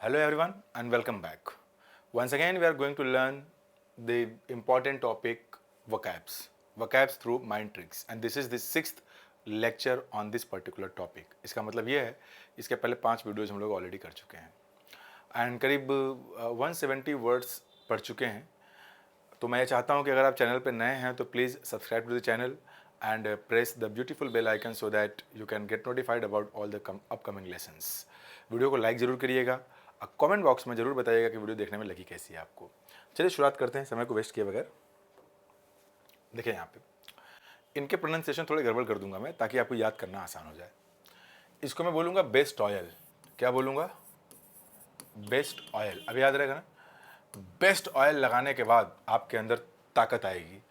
Hello everyone and welcome back. Once again we are going to learn the important topic vocabs. Vocabs through mind tricks and this is the sixth lecture on this particular topic. इसका मतलब ये है इसके पहले 5 videos हम लोग already कर चुके हैं एंड करीब 170 वर्ड्स पढ़ चुके हैं. तो मैं चाहता हूँ कि अगर आप चैनल पर नए हैं तो please subscribe to the channel and press the beautiful bell icon so that you can get notified about all the upcoming lessons. Video को लाइक ज़रूर करिएगा. कमेंट बॉक्स में ज़रूर बताइएगा कि वीडियो देखने में लगी कैसी है आपको. चलिए शुरुआत करते हैं समय को वेस्ट किए बगैर. देखिए यहाँ पे इनके प्रोनाउंसिएशन थोड़े गड़बड़ कर दूंगा मैं ताकि आपको याद करना आसान हो जाए. इसको मैं बोलूँगा बेस्ट ऑयल. क्या बोलूँगा? Best oil. अभी याद रहेगा ना. बेस्ट ऑयल लगाने के बाद आपके अंदर ताकत आएगी.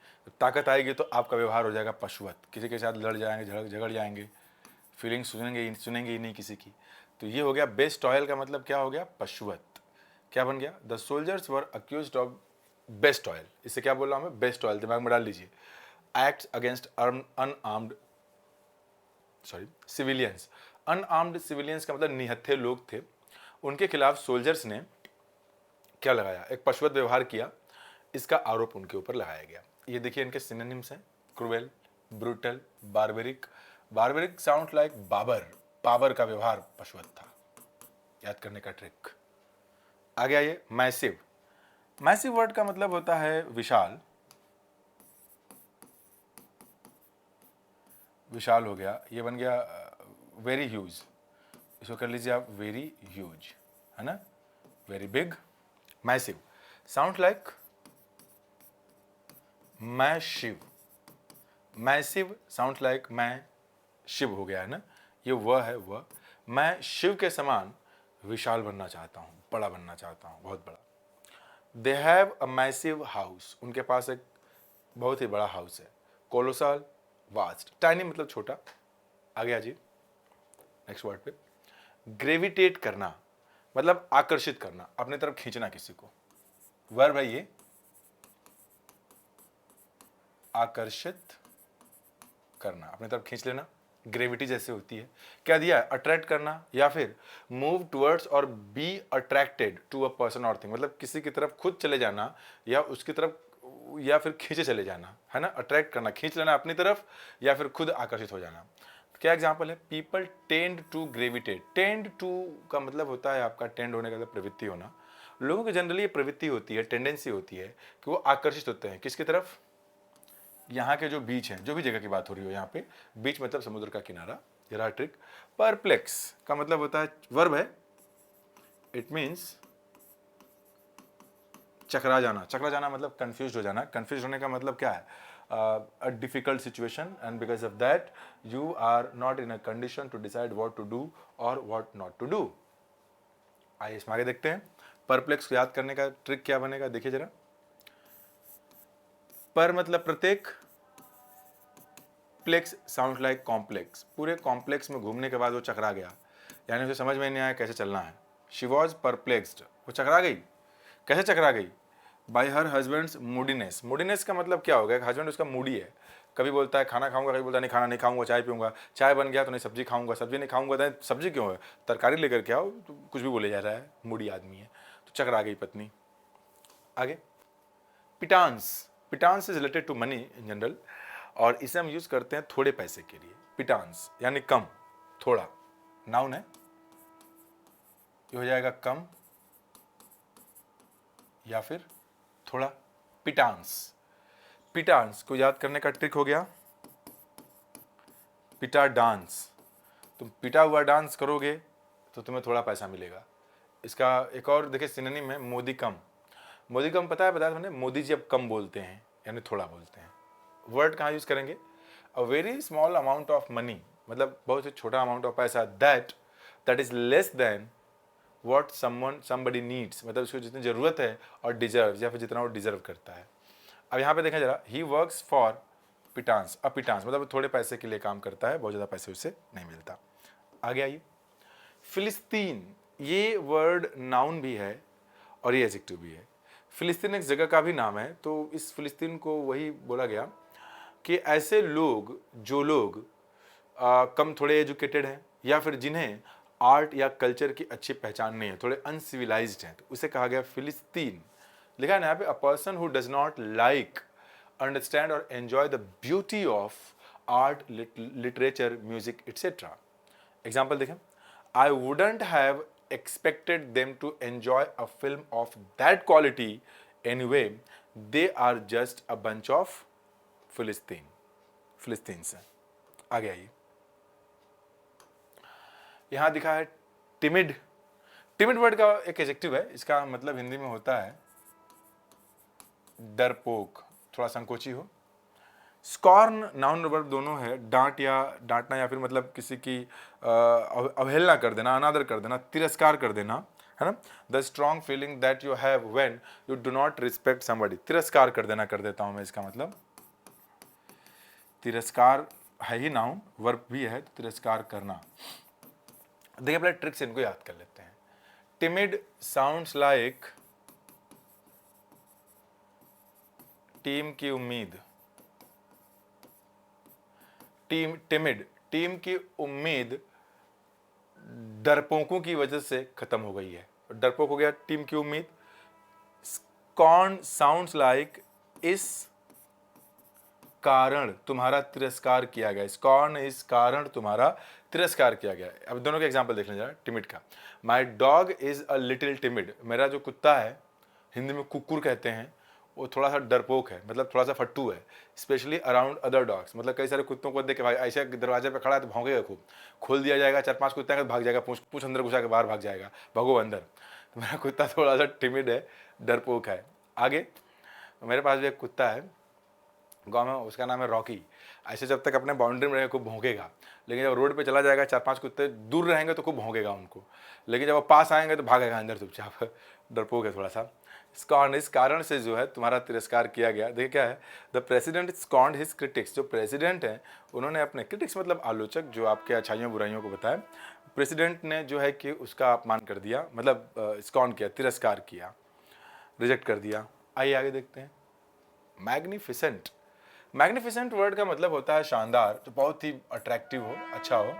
ताकत आएगी तो आपका व्यवहार हो जाएगा पशुवत. किसी के साथ लड़ जाएंगे, झगड़ जाएंगे, फीलिंग्स सुनेंगे ही नहीं किसी की. तो ये हो गया बेस्ट ऑयल का मतलब क्या हो गया? पशुवत. क्या बन गया? The soldiers were accused of best oil. इससे क्या बोल रहा हूँ मैं? Best oil. दिमाग में डाल लीजिए. Act against unarmoured civilians. Unarmoured civilians का मतलब निहत्थे लोग थे. उनके खिलाफ सोल्जर्स ने क्या लगाया? एक पशुवत व्यवहार किया. इसका आरोप उनके ऊपर लगाया गया. ये देखिए इनके सिनोनिम्स हैं. Cruel, brutal, barbaric. Barbaric sound like Babur. Babur का व्यवहार पशुवत था. याद करने का ट्रिक. आगे आइए. मैसिव. मैसिव वर्ड का मतलब होता है विशाल. विशाल हो गया. ये बन गया वेरी ह्यूज. इसको कर लीजिए आप वेरी ह्यूज, है ना. Very big. Massive sound like मैं शिव. मैसिव साउंड लाइक मैं शिव हो गया, है ना. ये वह है वह. मैं शिव के समान विशाल बनना चाहता हूँ, बड़ा बनना चाहता हूँ, बहुत बड़ा. They have a massive house. उनके पास एक बहुत ही बड़ा हाउस है. कोलोसाल, वास्ट. टाइनी मतलब छोटा. आगे आ जी नेक्स्ट वर्ड पे. ग्रेविटेट करना मतलब आकर्षित करना, अपने तरफ खींचना किसी को. वर्ब है ये. आकर्षित करना, अपनी तरफ खींच लेना. ग्रेविटी जैसे होती है. क्या दिया है? अट्रैक्ट करना या फिर मूव टुवर्ड्स और be attracted to a person और थिंग. मतलब किसी की तरफ खुद चले जाना या उसकी तरफ या फिर खींचे चले जाना, है ना. अट्रैक्ट करना, खींच लेना अपनी तरफ या फिर खुद आकर्षित हो जाना. क्या एग्जाम्पल है? People tend to gravitate. Tend to का मतलब होता है आपका टेंड होने का मतलब प्रवृत्ति होना. लोगों की जनरली ये प्रवृत्ति होती है, टेंडेंसी होती है कि वो आकर्षित होते हैं किसकी तरफ? यहाँ के जो बीच हैं, जो भी जगह की बात हो रही हो यहाँ पे. बीच मतलब समुद्र का किनारा. ये रहा ट्रिक. परप्लेक्स का मतलब होता है वर्ब है. इट मीन्स चकरा जाना. चकरा जाना मतलब कंफ्यूज हो जाना. कंफ्यूज होने का मतलब क्या है? A difficult situation and because of that you are not in a condition to decide what to do और व्हाट नॉट टू डू. आइए इसमें आगे देखते हैं. परप्लेक्स को याद करने का ट्रिक क्या बनेगा देखिए जरा. पर मतलब प्रत्येक. Plex sound like complex. पूरे कॉम्प्लेक्स में घूमने के बाद वो चकरा गया, यानी उसे समझ में नहीं आया कैसे चलना है. She was perplexed. वो चकरा गई. कैसे चकरा गई? Bye her husband's मूडीनेस. मूडीनेस का मतलब क्या हो गया? हस्बैंड उसका मूडी है. कभी बोलता है खाना खाऊंगा, कभी बोलता है नहीं खाना नहीं खाऊंगा, चाय पीऊंगा. चाय बन गया तो नहीं सब्जी खाऊंगा, सब्जी नहीं खाऊंगा तो सब्जी क्यों है, तरकारी लेकर के आओ. तो कुछ भी बोले जा रहा है. मूडी आदमी है. तो चकरा गई पत्नी. आगे. Pittance. Pittance is related to money in general और इसे हम यूज करते हैं थोड़े पैसे के लिए. पिटांस यानी कम, थोड़ा. नाउन है. ये हो जाएगा कम या फिर थोड़ा. पिटांस. पिटांस को याद करने का ट्रिक हो गया पिटा डांस. तुम पिटा हुआ डांस करोगे तो तुम्हें थोड़ा पैसा मिलेगा. इसका एक और देखिए सिनोनिम है मोदी कम. मोदी कम पता है? बताया मैंने. मोदी जी अब कम बोलते हैं यानी थोड़ा बोलते हैं. वर्ड कहाँ यूज करेंगे? A very small amount of money मतलब बहुत ही छोटा अमाउंट ऑफ पैसा. That is less than what somebody needs. मतलब उसको जितनी जरूरत है और डिजर्व या फिर जितना वो डिजर्व करता है. अब यहाँ पे देखें जरा. He works for पिटांस. अ पिटांस मतलब थोड़े पैसे के लिए काम करता है, बहुत ज़्यादा पैसे उससे नहीं मिलता. आगे आइए. फिलिस्तीन. ये वर्ड नाउन भी है और ये एडजेक्टिव भी है. फिलिस्तीन एक जगह का भी नाम है. तो इस फिलिस्तीन को वही बोला गया कि ऐसे लोग जो लोग कम थोड़े एजुकेटेड हैं या फिर जिन्हें आर्ट या कल्चर की अच्छी पहचान नहीं है, थोड़े अनसिविलाइज्ड हैं, तो उसे कहा गया फिलिस्तीन। लिखा है ना यहाँ पे, a person who does not like, understand और enjoy the beauty of art, literature, music etcetera. Example देखें, I wouldn't have expected them to enjoy a film of that quality anyway, they are just a bunch of Philistines हैं। आगे आइए, यहां दिखा है timid. Timid word का एक adjective है, इसका मतलब हिंदी में होता है डरपोक, थोड़ा संकोची हो। स्कॉर्न नाउन वर्ब दोनों है, डांट या डांटना या फिर मतलब किसी की अवहेलना कर देना, अनादर कर देना, तिरस्कार कर देना, है ना। The strong feeling that you have when you do not respect somebody, तिरस्कार कर देना, कर देता हूं मैं, इसका मतलब तिरस्कार है ही नाउन, वर्ब भी है, तिरस्कार करना। देखिए अपने ट्रिक्स इनको याद कर लेते हैं। टिमिड साउंड्स लाइक टीम की उम्मीद, टिमिड, टीम की उम्मीद डरपोकों की वजह से खत्म हो गई है, डरपोक हो गया टीम की उम्मीद। स्कॉर्न साउंड्स लाइक, इस कारण तुम्हारा तिरस्कार किया गया, स्कॉर्न इस कारण तुम्हारा तिरस्कार किया गया। अब दोनों के एग्जांपल देख लीजिए। टिमिड का, my dog is a little timid, मेरा जो कुत्ता है, हिंदी में कुकुर कहते हैं, वो थोड़ा सा डरपोक है, मतलब थोड़ा सा फट्टू है, स्पेशली अराउंड अदर डॉग्स। मतलब कई सारे कुत्तों को देख के भाई ऐसे दरवाजे पे खड़ा है तो भौंकेगा खूब, खोल दिया जाएगा, 4-5 कुत्ते आएंगे तो भाग जाएगा, पूछ अंदर घुसा के बाहर भाग जाएगा, भगो अंदर। तो मेरा कुत्ता थोड़ा सा टिमिड है, डरपोक है। आगे मेरे पास भी एक कुत्ता है गाँव में, उसका नाम है रॉकी। ऐसे जब तक अपने बाउंड्री में रहेगा खूब भौंकेगा, लेकिन जब रोड पे चला जाएगा, 4-5 कुत्ते दूर रहेंगे तो खूब भौंकेगा उनको, लेकिन जब वो पास आएंगे तो भागेगा अंदर चुपचाप, डरपोक है थोड़ा सा। स्कॉर्न, इस कारण से जो है तुम्हारा तिरस्कार किया गया। देखिए क्या है, द प्रेसिडेंट स्कॉर्न्ड हिज क्रिटिक्स, जो प्रेसिडेंट हैं उन्होंने अपने क्रिटिक्स मतलब आलोचक, जो आपके अच्छाइयों बुराइयों को बताए, प्रेसिडेंट ने जो है कि उसका अपमान कर दिया, मतलब स्कॉर्न किया, तिरस्कार किया, रिजेक्ट कर दिया। आइए आगे देखते हैं। मैग्निफिसेंट, मैग्निफिसेंट वर्ड का मतलब होता है शानदार, जो बहुत ही अट्रैक्टिव हो, अच्छा हो,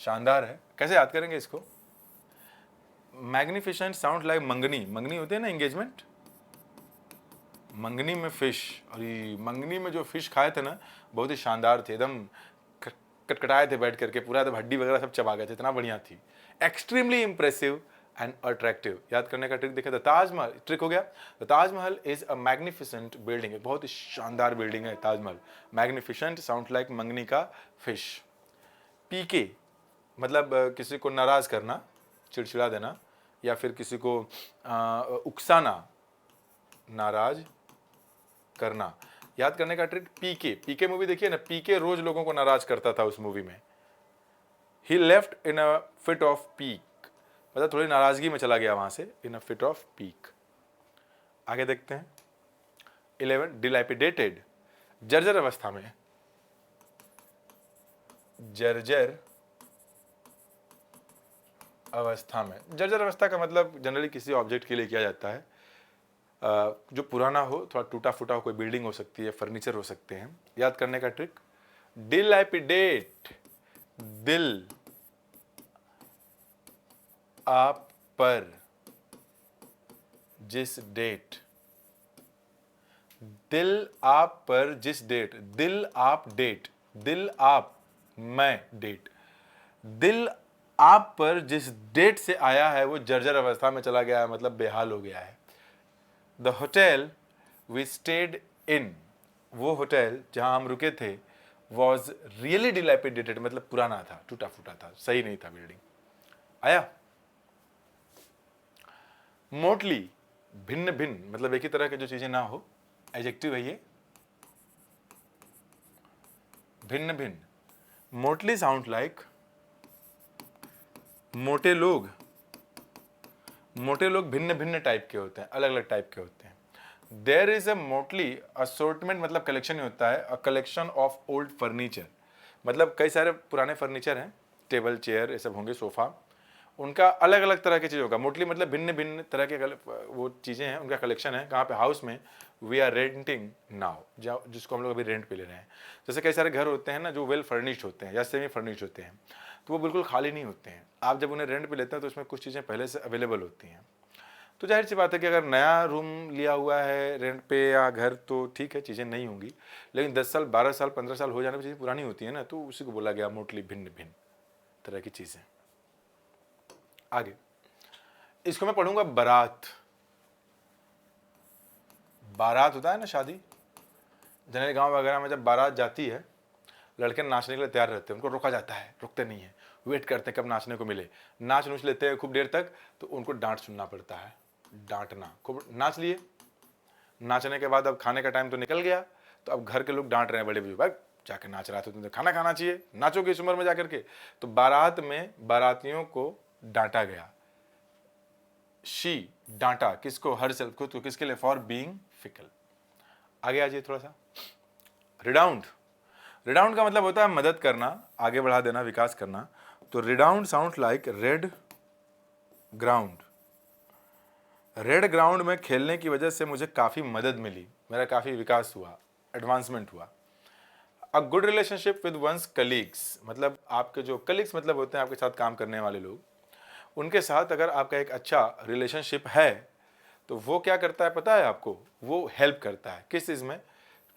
शानदार है। कैसे याद करेंगे इसको? मैग्निफिसेंट साउंड लाइक मंगनी, मंगनी होती है ना, एंगेजमेंट, मंगनी में फिश, अरे मंगनी में जो फिश खाए थे ना, बहुत ही शानदार थे, एकदम कटकटाए थे बैठ करके, पूरा एकदम हड्डी वगैरह सब चबा गए थे, इतना बढ़िया थी। Extremely impressive and attractive. याद करने का ट्रिक देखा, द ताजमहल, ट्रिक हो गया, the Taj Mahal is a magnificent building, बहुत ही शानदार बिल्डिंग है ताजमहल। मैग्निफिसेंट साउंड लाइक मंगनी का फिश। पीके मतलब किसी को नाराज करना, चिड़चिड़ा देना, या फिर किसी को उकसाना, नाराज करना। याद करने का ट्रिक, पीके, पीके मूवी देखिए ना, पीके रोज लोगों को नाराज करता था उस मूवी में। He left in a fit of pique, मतलब थोड़ी नाराजगी में चला गया वहां से, in a fit of pique. आगे देखते हैं। 11, डिलैपिडेटेड, जर्जर अवस्था में, जर्जर अवस्था में। जर्जर अवस्था का मतलब जनरली किसी ऑब्जेक्ट के लिए किया जाता है जो पुराना हो, थोड़ा टूटा फूटा हो, कोई बिल्डिंग हो सकती है, फर्नीचर हो सकते हैं। याद करने का ट्रिक, डिलैपिडेट, दिल आप पर जिस डेट, दिल आप पर जिस डेट, दिल आप डेट, दिल आप मैं डेट, दिल आप पर जिस डेट से आया है वो जर्जर अवस्था में चला गया है, मतलब बेहाल हो गया है। The hotel we stayed in, वो होटल जहां हम रुके थे, वॉज रियली डिलैपिडेटेड, मतलब पुराना था, टूटा फूटा था, सही नहीं था बिल्डिंग। आया। मोटली, भिन्न भिन्न, मतलब एक ही तरह की जो चीजें ना हो, एडजेक्टिव है ये, भिन्न भिन्न। मोटली साउंड लाइक, मोटे लोग, मोटे लोग भिन्न भिन्न टाइप के होते हैं, अलग अलग टाइप के होते हैं। There is a motley assortment, मतलब कलेक्शन ही होता है, a collection of old furniture, मतलब कई सारे पुराने फर्नीचर हैं, टेबल चेयर ये सब होंगे, सोफा, उनका अलग अलग तरह की चीज़ होगा। मोटली मतलब भिन्न भिन्न तरह के वो चीज़ें हैं, उनका कलेक्शन है। कहाँ पे? हाउस में। वी आर रेंटिंग नाउ, जिसको हम लोग अभी रेंट पे ले रहे हैं। जैसे कई सारे घर होते हैं ना जो वेल फर्निश्ड होते हैं या सेमी फर्निश्ड होते हैं, तो वो बिल्कुल खाली नहीं होते हैं। आप जब उन्हें रेंट पे लेते हैं तो उसमें कुछ चीज़ें पहले से अवेलेबल होती हैं। तो जाहिर सी बात है कि अगर नया रूम लिया हुआ है रेंट पे या घर तो ठीक है, चीज़ें नहीं होंगी, लेकिन 10 साल 12 साल 15 साल हो जाने पर चीज़ें पुरानी होती है ना, तो उसी को बोला गया मोटली भिन्न भिन्न तरह की चीज़ें। आगे इसको मैं पढ़ूंगा बारात। बारात होता है ना शादी, जनरली गांव वगैरह में जब बारात जाती है, लड़के नाचने के लिए तैयार रहते हैं, उनको रोका जाता है, रुकते नहीं है, वेट करते हैं कब नाचने को मिले। नाच नूच लेते हैं खूब देर तक, तो उनको डांट सुनना पड़ता है, डांटना। खूब नाच लिए, नाचने के बाद अब खाने का टाइम तो निकल गया, तो अब घर के लोग डांट रहे हैं बड़े बुजुर्ग, भाई जाके नाच रहा था, तुमने खाना खाना चाहिए, नाचोगे इस उम्र में जाकर के। तो बारात में बारातियों को डांटा गया। शी डांटा किसको? हर सेल्फ को। तो किसके लिए? For being fickle. आगे आ जाइए थोड़ा सा। रिडाउंड। रिडाउंड का मतलब होता है मदद करना, आगे बढ़ा देना, विकास करना। तो redound sound like red ground. Red ground में खेलने की वजह से मुझे काफ़ी मदद मिली, मेरा काफ़ी विकास हुआ, एडवांसमेंट हुआ। A good relationship with one's colleagues, मतलब आपके जो कलीग्स मतलब होते हैं आपके साथ काम करने वाले लोग, उनके साथ अगर आपका एक अच्छा रिलेशनशिप है तो वो क्या करता है पता है आपको? वो हेल्प करता है किस चीज़ में?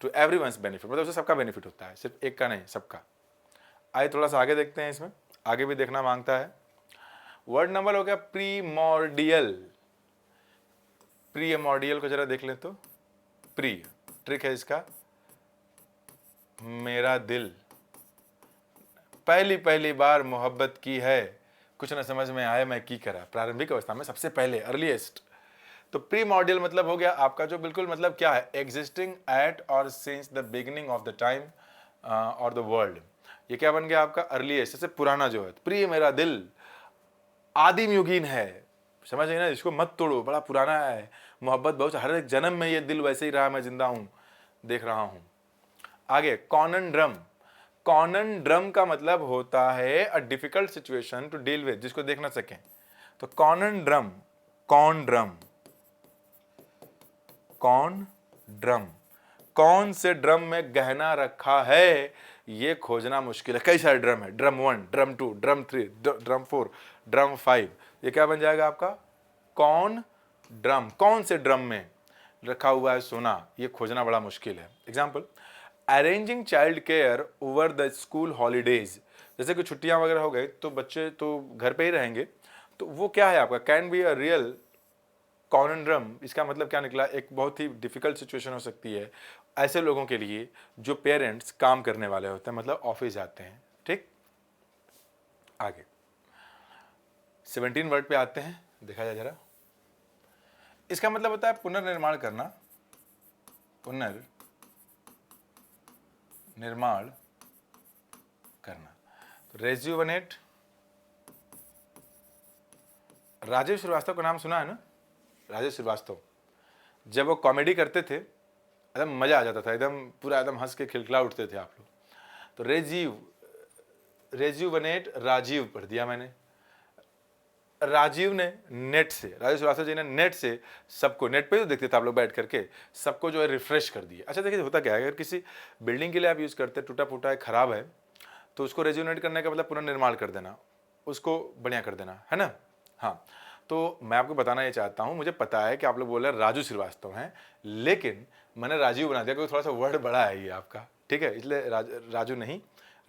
टू एवरीवन्स बेनिफिट, मतलब उससे सबका बेनिफिट होता है, सिर्फ एक का नहीं, सबका। आइए थोड़ा सा आगे देखते हैं, इसमें आगे भी देखना मांगता है। वर्ड नंबर हो गया प्रीमॉर्डियल। प्रीमॉर्डियल को जरा देख लें तो, प्री ट्रिक है इसका, मेरा दिल, पहली पहली बार मोहब्बत की है, कुछ ना समझ में आए मैं की करा, प्रारंभिक अवस्था में सबसे पहले, अर्लीस्ट। तो प्रीमॉर्डियल मतलब हो गया आपका जो बिल्कुल मतलब क्या है? एग्जिस्टिंग एट और since the beginning of the time और द वर्ल्ड। ये क्या बन गया आपका? अर्लीस्ट, सबसे पुराना जो है। प्री मेरा दिल आदिम युगीन है, समझ गए ना? इसको मत तोड़ो, बड़ा पुराना है, मोहब्बत बहुत, हर एक जन्म में ये दिल वैसे ही रहा, मैं जिंदा हूं, देख रहा हूं। आगे कॉनन ड्रम का मतलब होता है a difficult situation to deal with, जिसको देख ना सकें। तो कॉन ड्रम, कौन से ड्रम में गहना रखा है ये खोजना मुश्किल है। कई सारे ड्रम है, drum 1, drum 2, drum 3, drum 4, drum 5। ये क्या बन जाएगा आपका? कौन ड्रम, कौन से ड्रम में रखा हुआ है सोना, ये खोजना बड़ा मुश्किल है। Example, arranging child care over the school holidays, जैसे कि छुट्टियां वगैरह हो गई तो बच्चे तो घर पे ही रहेंगे, तो वो क्या है आपका? Can be a real conundrum. इसका मतलब क्या निकला? एक बहुत ही डिफिकल्ट सिचुएशन हो सकती है ऐसे लोगों के लिए जो पेरेंट्स काम करने वाले होते हैं, मतलब ऑफिस जाते हैं। ठीक, आगे 17 वर्ड पे आते हैं, देखा जाए जरा। इसका मतलब होता है पुनर्निर्माण करना, पुनर्निर्माण करना। तो रेज्यूवनेट, राजीव श्रीवास्तव का नाम सुना है ना? राजीव श्रीवास्तव जब वो कॉमेडी करते थे एकदम मजा आ जाता था, एकदम पूरा एकदम हंस के खिलखिला उठते थे आप लोग। तो रेज्यूवनेट राजीव पढ़ दिया मैंने। राजीव ने नेट से, राजीव श्रीवास्तव जी ने नेट से सबको, नेट पे तो देखते थे आप लोग बैठ करके, सबको जो है रिफ्रेश कर दिया। अच्छा देखिए होता क्या है, अगर किसी बिल्डिंग के लिए आप यूज़ करते हैं, टूटा फूटा है, खराब है, तो उसको रेज्यूवनेट करने का मतलब पुनर्निर्माण कर देना, उसको बढ़िया कर देना, है ना? हाँ, तो मैं आपको बताना ये चाहता हूँ, मुझे पता है कि आप लोग बोल रहे हैं राजू श्रीवास्तव हैं, लेकिन मैंने राजीव बना दिया क्योंकि थोड़ा सा वर्ड बड़ा है ये आपका, ठीक है, इसलिए राजू नहीं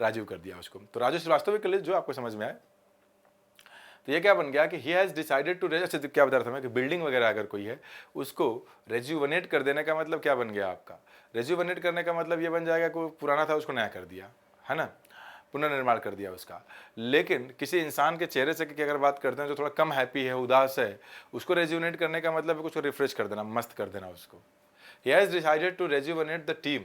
राजीव कर दिया उसको। तो राजू श्रीवास्तव के लिए जो आपको समझ में आए। तो ये क्या बन गया कि ही हैज़ डिसाइडेड टू, क्या बता रहा था मैं कि बिल्डिंग वगैरह अगर कोई है उसको रेज्यूवनेट कर देने का मतलब क्या बन गया आपका? रेज्यूवनेट करने का मतलब ये बन जाएगा कि पुराना था उसको नया कर दिया, है ना, पुनर्निर्माण कर दिया उसका। लेकिन किसी इंसान के चेहरे से की अगर बात करते हैं जो थोड़ा कम हैप्पी है, उदास है, उसको रेज्यूवनेट करने का मतलब उसको रिफ्रेश कर देना, मस्त कर देना उसको। He has decided to rejuvenate the team,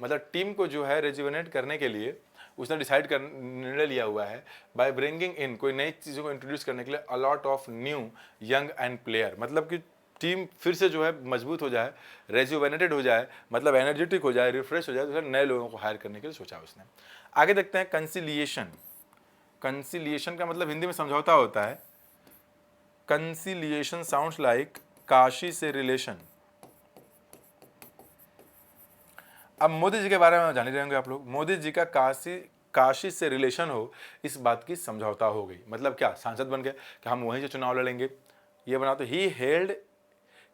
मतलब टीम को जो है रेज्यूवनेट करने के लिए उसने डिसाइड कर निर्णय लिया हुआ है बाय ब्रिंगिंग इन, कोई नई चीज़ों को इंट्रोड्यूस करने के लिए a lot of new young and player, मतलब कि टीम फिर से जो है मजबूत हो जाए, रेज्यूवेनेटेड हो जाए, मतलब एनर्जेटिक हो जाए, रिफ्रेश हो जाए, तो नए लोगों को हायर करने के लिए सोचा उसने। आगे देखते हैं कंसिलिएशन। कंसिलिएशन का मतलब हिंदी में समझौता होता है। कंसिलिएशन साउंड्स लाइक काशी से रिलेशन। अब मोदी जी के बारे में जान ही रहे होंगे आप लोग। मोदी जी का काशी काशी से रिलेशन हो, इस बात की समझौता हो गई। मतलब क्या, सांसद बन गए कि हम वहीं से चुनाव लड़ेंगे, ये बना। तो he held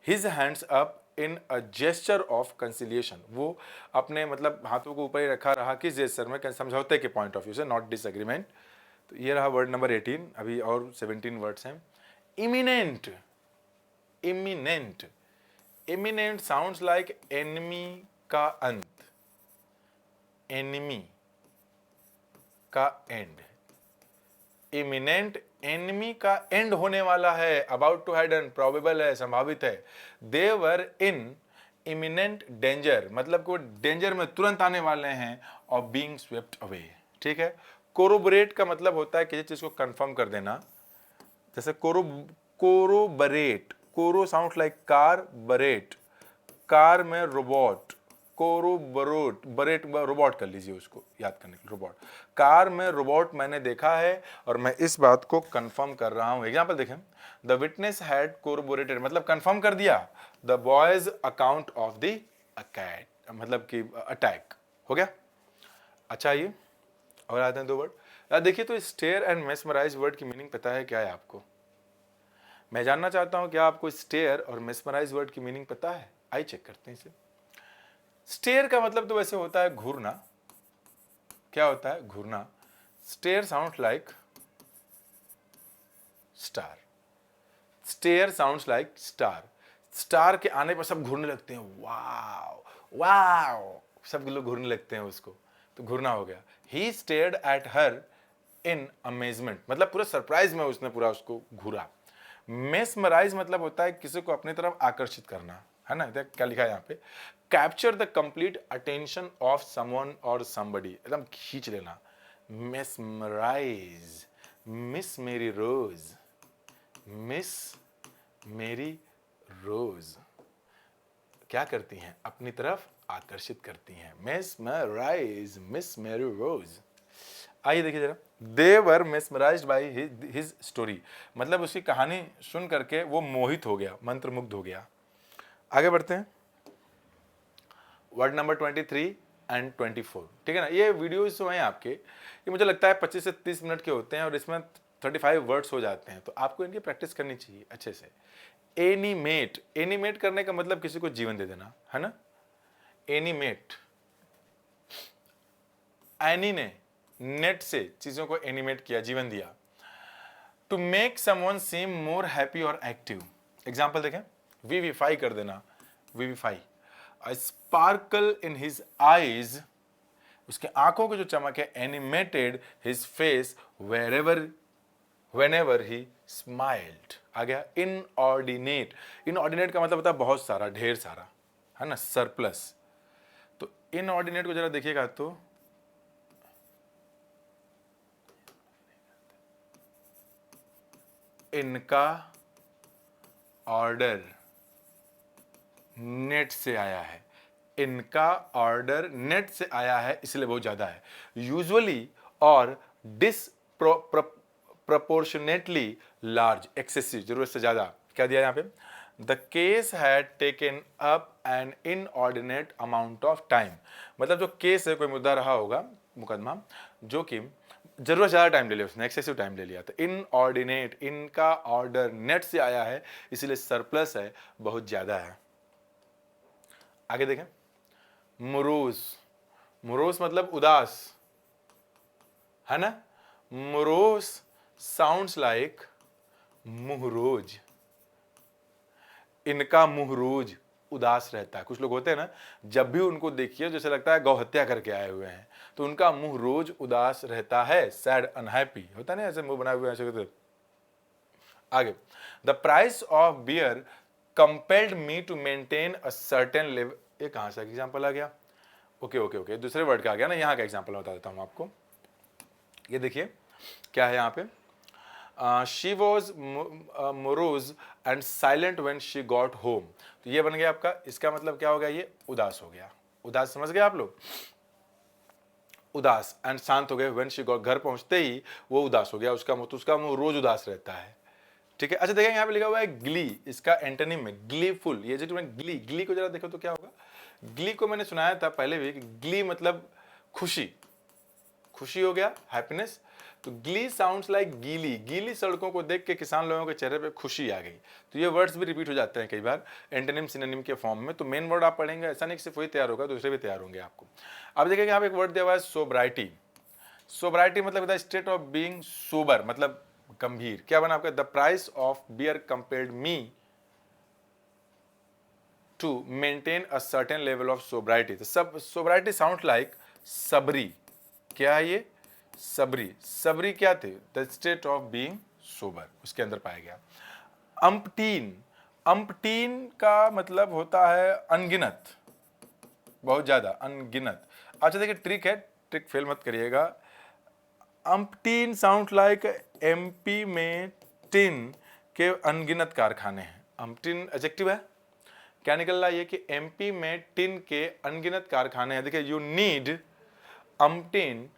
his hands up in a gesture of conciliation, वो अपने मतलब हाथों को ऊपर ही रखा रहा, किस जेस्चर में, समझौते के पॉइंट ऑफ व्यू से, नॉट डिसएग्रीमेंट। तो ये रहा वर्ड नंबर 18, अभी और 17 वर्ड्स हैं। Imminent, imminent, imminent sounds like enemy का अंत, एनिमी का एंड, इमिनेंट एनिमी का एंड होने वाला है, अबाउट टू हैडन, प्रोबेबल है, संभावित है। दे वर इन इमिनेंट डेंजर, मतलब को डेंजर में तुरंत आने वाले हैं, ऑफ बीइंग स्वेप्ट अवे। ठीक है। कोरोबरेट का मतलब होता है किसी चीज को कंफर्म कर देना, जैसे कोरोबरेट, कोरो साउंड लाइक कार, बरेट, कार में रोबोट, कोरोबरोट, बरेट रोबोट कर लीजिए, उसको याद करने के लिए, रोबोट। कार में रोबोट मैंने देखा है और मैं इस बात को कंफर्म कर रहा हूं। एग्जांपल देखें, द विटनेस हैड कोरोबोरेटेड, मतलब कंफर्म कर दिया, the boys account of the attack, मतलब कि अटैक हो गया। अच्छा, ये और आते हैं 2 वर्ड। देखिए, तो स्टेयर एंड मेस्मराइज वर्ड की मीनिंग पता है क्या है आपको? मैं जानना चाहता हूं क्या आपको स्टेयर और मेस्मराइज वर्ड की मीनिंग पता है? आइए चेक करते हैं इसे। स्टेयर का मतलब तो वैसे होता है घूरना। क्या होता है? घूरना। Stare sound like star, stare sounds like star. Star के आने पर सब घूरने लगते हैं, वाव वाव, सब लोग घूरने लगते हैं उसको, तो घूरना हो गया। He stared at her in amazement, मतलब पूरा सरप्राइज में उसने पूरा उसको घूरा। मेस्मराइज मतलब होता है किसी को अपनी तरफ आकर्षित करना, है ना। क्या लिखा है यहाँ पे? Capture the complete attention of someone और समबडी, एकदम खींच लेना। मेस्मराइज, मिस मेरी रोज, मिस मेरी रोज क्या करती हैं? अपनी तरफ आकर्षित करती हैं। मेस्मराइज, मिस मेरी रोज। आइए देखिए जरा, दे वर मेस्मराइज्ड बाय हिज स्टोरी, मतलब उसकी कहानी सुन करके वो मोहित हो गया, मंत्रमुग्ध हो गया। आगे बढ़ते हैं, वर्ड नंबर 23 एंड 24। ठीक है ना। ये वीडियोस जो हैं आपके, ये मुझे लगता है 25 से 30 मिनट के होते हैं और इसमें 35 वर्ड्स हो जाते हैं, तो आपको इनकी प्रैक्टिस करनी चाहिए अच्छे से। एनिमेट, एनिमेट करने का मतलब किसी को जीवन दे देना, है ना। एनिमेट, एनी ने नेट से चीजों को एनिमेट किया, जीवन दिया। To make someone seem more happy और एक्टिव, एग्जाम्पल देखें, विविफाई कर देना, vivify. A sparkle in his eyes, उसके आंखों की जो चमक है, animated his face wherever whenever he smiled. आ गया इनऑर्डिनेट, इनऑर्डिनेट का मतलब होता है बहुत सारा, ढेर सारा, है ना, सरप्लस। तो इनऑर्डिनेट को जरा देखिएगा तो इनका ऑर्डर नेट से आया है, इनका ऑर्डर नेट से आया है, इसलिए बहुत ज्यादा है। यूजुअली और डिसप्रोपोर्शनेटली लार्ज, एक्सेसिव, जरूरत से ज्यादा। क्या दिया यहाँ पे? The case had taken up an inordinate amount of time, मतलब जो केस है, कोई मुद्दा रहा होगा, मुकदमा, जो कि जरूरत ज्यादा टाइम ले लिया उसने, एक्सेसिव टाइम ले लिया। तो इनऑर्डिनेट, इनका ऑर्डर नेट से आया है, इसलिए सरप्लस है, बहुत ज्यादा है। आगे देखें, मुरूस, मुरूस मतलब उदास, है ना। मुरूस साउंड्स लाइक मुहरोज, इनका मुहरोज उदास रहता है। कुछ लोग होते हैं ना, जब भी उनको देखिए जैसे लगता है गौ हत्या करके आए हुए हैं, तो उनका मुंह रोज उदास रहता है, सैड, अनहैप्पी होता है ना, ऐसे मुंह बनाए हुए ऐसे। आगे, the price of beer compelled me to maintain a certain level, ये कहां से एग्जांपल आ गया? ओके ओके ओके, दूसरे वर्ड का आ गया ना, यहाँ का एग्जांपल बता देता हूं आपको। ये देखिए क्या है यहाँ पे, she was morose and silent when she got home. तो ये बन गया आपका, इसका मतलब क्या हो गया? ये उदास हो गया। उदास समझ गए आप लोग? उदास एंड शांत हो गए, व्हेन शी गॉट, घर पहुंचते ही वो उदास हो गया, उसका मुंह, तो उसका मुंह रोज उदास रहता है। ठीक है। अच्छा देखिए यहाँ पे लिखा हुआ है ग्ली, इसका एंटोनिम है ग्लीफुल। ये जो तुमने ग्ली, ग्ली को जरा देखो तो क्या होगा? ग्ली को मैंने सुनाया था पहले भी, ग्ली मतलब खुशी, खुशी हो गया, हैप्पीनेस। तो ग्ली साउंड्स लाइक गीली, गीली सड़कों को देख के किसान लोगों के चेहरे पे खुशी आ गई। तो ये वर्ड्स भी रिपीट हो जाते हैं कई बार एंटोनिम सिनोनिम के फॉर्म में। तो मेन वर्ड आप पढ़ेंगे, ऐसा नहीं सिर्फ वही तैयार होगा, दूसरे भी तैयार होंगे आपको। अब देखिए यहाँ पे एक वर्ड दिया हुआ है सोब्राइटी। सोब्राइटी मतलब स्टेट ऑफ बीइंग सोबर, मतलब गंभीर। क्या बना आपका, the price of beer compared me to maintain a certain level of sobriety. तो सब सोब्राइटी साउंड लाइक सबरी। क्या है ये, सबरी। सबरी क्या थे, the state of being sober, उसके अंदर पाया गया। अम्पटीन, अम्पटीन का मतलब होता है अनगिनत, बहुत ज्यादा, अनगिनत। अच्छा देखिए ट्रिक है, ट्रिक फेल मत करिएगा। अम्पटीन साउंड लाइक एमपी में टिन के अनगिनत कारखाने हैं। अम्पटीन एडजेक्टिव है, क्या निकल रहा है ये कि एमपी में टिन के अनगिनत कारखाने हैं। देखिए you need umpteen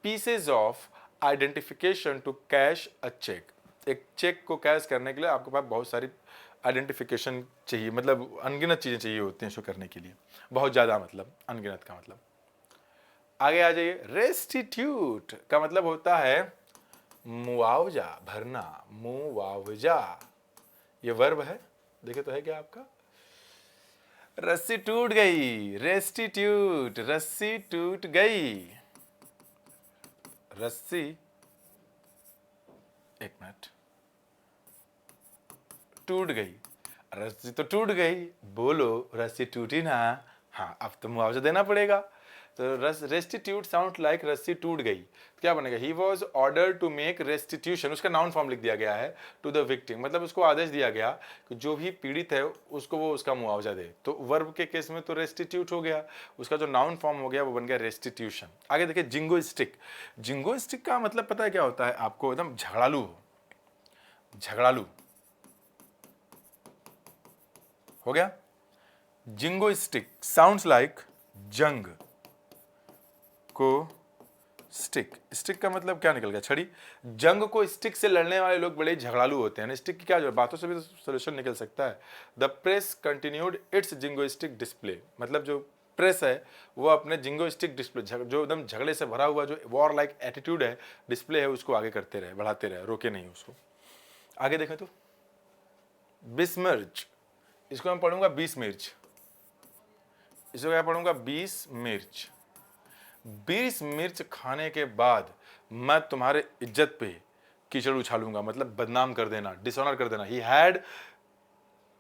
pieces of identification to cash a cheque. एक चेक को कैश करने के लिए आपके पास बहुत सारी आइडेंटिफिकेशन चाहिए, मतलब अनगिनत चीजें चाहिए होती हैं शो करने के लिए, बहुत ज्यादा, मतलब अनगिनत का मतलब। आगे आ जाइए, रेस्टिट्यूट का मतलब होता है मुआवजा, भरना, मुआवजा। ये वर्ब है, देखे तो है क्या आपका, रस्सी टूट गई, रेस्टिट्यूट, रस्सी टूट गई, रस्सी, एक मिनट, टूट गई, रस्सी तो टूट गई, बोलो रस्सी टूटी ना, हाँ अब तो मुआवजा देना पड़ेगा। तो रेस्टिट्यूट साउंड लाइक रस्सी टूट गई, क्या बनेगा, he was order to make restitution, उसका नाउन फॉर्म लिख दिया गया है, टू द विक्टिम, मतलब उसको आदेश दिया गया कि जो भी पीड़ित है उसको वो उसका मुआवजा दे। तो वर्ब के केस में तो रेस्टिट्यूट हो गया, उसका जो नाउन फॉर्म हो गया वो बन गया रेस्टिट्यूशन। आगे देखिए जिंगो स्टिक। जिंगो स्टिक का मतलब पता है क्या होता है आपको, एकदम झगड़ालू, झगड़ालू हो गया। जिंगो स्टिक साउंड्स लाइक जंग को स्टिक, स्टिक का मतलब क्या निकल गया, छड़ी। जंग को स्टिक से लड़ने वाले लोग बड़े झगड़ालू होते हैं। स्टिक की क्या जो बातों से भी तो सोल्यूशन निकल सकता है। The press continued it's jingoistic display, मतलब जो प्रेस है वो अपने जिंगोइस्टिक डिस्प्ले, जो एकदम झगड़े से भरा हुआ जो वॉर लाइक एटीट्यूड है, डिस्प्ले है, उसको आगे करते रहे, बढ़ाते रहे, रोके नहीं उसको। आगे देखें तो बिस्मिर्च, इसको मैं पढ़ूंगा 20 मिर्च, इसको क्या पढ़ूंगा 20 मिर्च। 20 मिर्च खाने के बाद मैं तुम्हारे इज्जत पे कीचड़ उछालूंगा, मतलब बदनाम कर देना, डिसऑनर कर देना। He had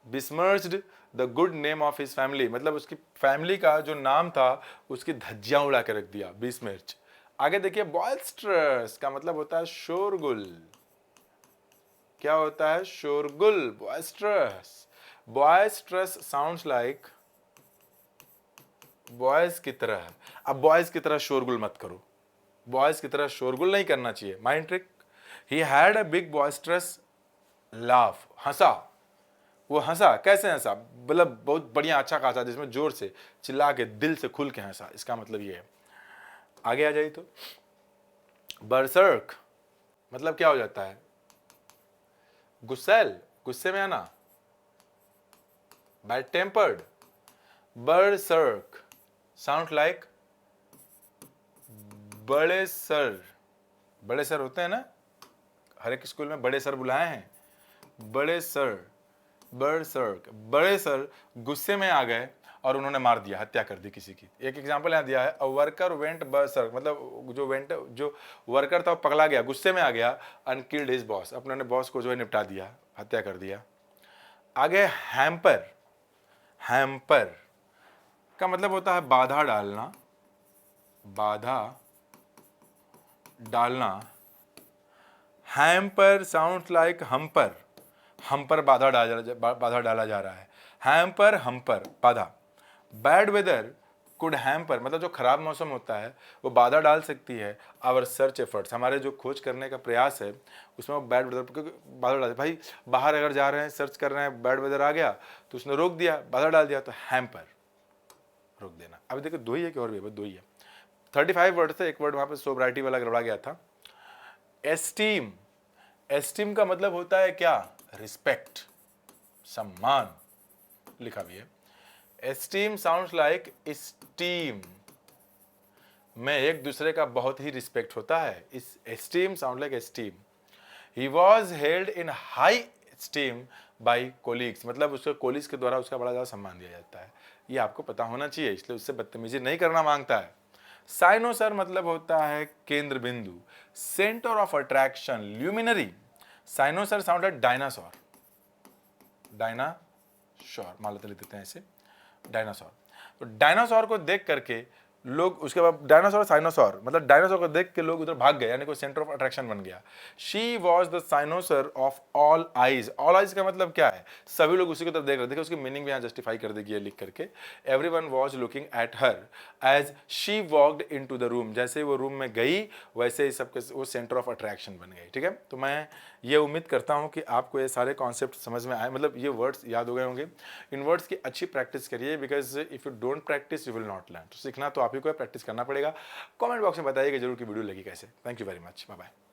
besmirched the good name of his family, मतलब उसकी फैमिली का जो नाम था उसकी धज्जियां उड़ा के रख दिया, 20 मिर्च। आगे देखिए बॉयस्ट्रस का मतलब होता है शोरगुल। क्या होता है, शोरगुल, बॉयस्ट्रस। बॉयस्ट्रस साउंड्स लाइक बॉयज की तरह। अब बॉयज की तरह शोरगुल मत करो, बॉयज की तरह शोरगुल नहीं करना चाहिए। Mind trick, he had a big boisterous laugh, हंसा, वो हंसा, कैसे हंसा, मतलब बहुत बढ़िया अच्छा खासा, जिसमें जोर से चिल्ला के दिल से खुल के हंसा, इसका मतलब ये है। आगे आ जाइए तो बरसर्क मतलब क्या हो जाता है, गुस्सैल, गुस्से में आना, बैड टेम्पर्ड। बरसर्क साउंड लाइक बड़े सर, बड़े सर होते हैं ना, हर एक स्कूल में बड़े सर बुलाए हैं, बड़े सर, बरसर्क, बड़े सर गुस्से में आ गए और उन्होंने मार दिया, हत्या कर दी किसी की। एक एग्जांपल यहां दिया है, अ वर्कर वेंट बरसर्क, मतलब जो वर्कर था वो पगला गया, गुस्से में आ गया, एंड किल्ड हिज बॉस, अपने बॉस को जो है निपटा दिया, हत्या कर दिया। आगे हैम्पर, हैम्पर का मतलब होता है बाधा डालना, बाधा डालना। हैम्पर साउंड लाइक हम्पर, हम पर बाधा डाला जा रहा है, हैम्पर, हम्पर, बाधा। बैड वेदर कुड हैम्पर, मतलब जो खराब मौसम होता है वो बाधा डाल सकती है आवर सर्च एफर्ट्स, हमारे जो खोज करने का प्रयास है उसमें वो बैड वेदर, क्योंकि बाधा डाल, भाई बाहर अगर जा रहे हैं सर्च कर रहे हैं, बैड वेदर आ गया तो उसने रोक दिया, बाधा डाल दिया, तो हैम्पर, रोक देना। अभी देखो दो ही है कि और भी है, दो ही है। 35 वर्ड थे, एक वर्ड वहां पे सोब्राइटी वाला गड़बड़ा गया था। एस्टीम, एस्टीम का मतलब होता है क्या, रिस्पेक्ट, सम्मान, लिखा भी है। एस्टीम साउंड्स लाइक स्टीम, में एक दूसरे का बहुत ही रिस्पेक्ट होता है। इस esteem sound like esteem. He was held in high esteem by colleagues, मतलब उसके कोलीग्स के द्वारा उसका बड़ा ज़्यादा सम्मान दिया जाता है। ये आपको पता होना चाहिए, इसलिए उससे बदतमीजी नहीं करना मांगता है। साइनोसर मतलब होता है केंद्र बिंदु, centre of attraction, luminary. Cynosure sound है डायनासोर, डायनासोर मान लेते लिख देते हैं इसे डायनासोर। तो डायनासोर को देख करके लोग, उसके बाद डायनासोर साइनोसॉर, मतलब डायनासोर को देख के लोग उधर भाग गए, यानी कोई सेंटर ऑफ अट्रैक्शन बन गया। She was the cynosure of all eyes. All eyes का मतलब क्या है? सभी लोग उसी की तरफ देख रहे थे। देखिए उसकी मीनिंग भी यहाँ जस्टिफाई कर देगी ये लिख करके। Everyone was looking at her as she walked into the room. जैसे वो रूम में गई वैसे ही सबके वो सेंटर ऑफ अट्रैक्शन बन गई। ठीक है, तो मैं ये उम्मीद करता हूँ कि आपको ये सारे कॉन्सेप्ट समझ में आए, मतलब ये वर्ड्स याद हो गए होंगे। इन वर्ड्स की अच्छी प्रैक्टिस करिए, because if you don't practice you will not learn. तो सीखना तो आप ही को प्रैक्टिस करना पड़ेगा। कमेंट बॉक्स में बताइएगा जरूर कि वीडियो लगी कैसे। Thank you very much, bye bye.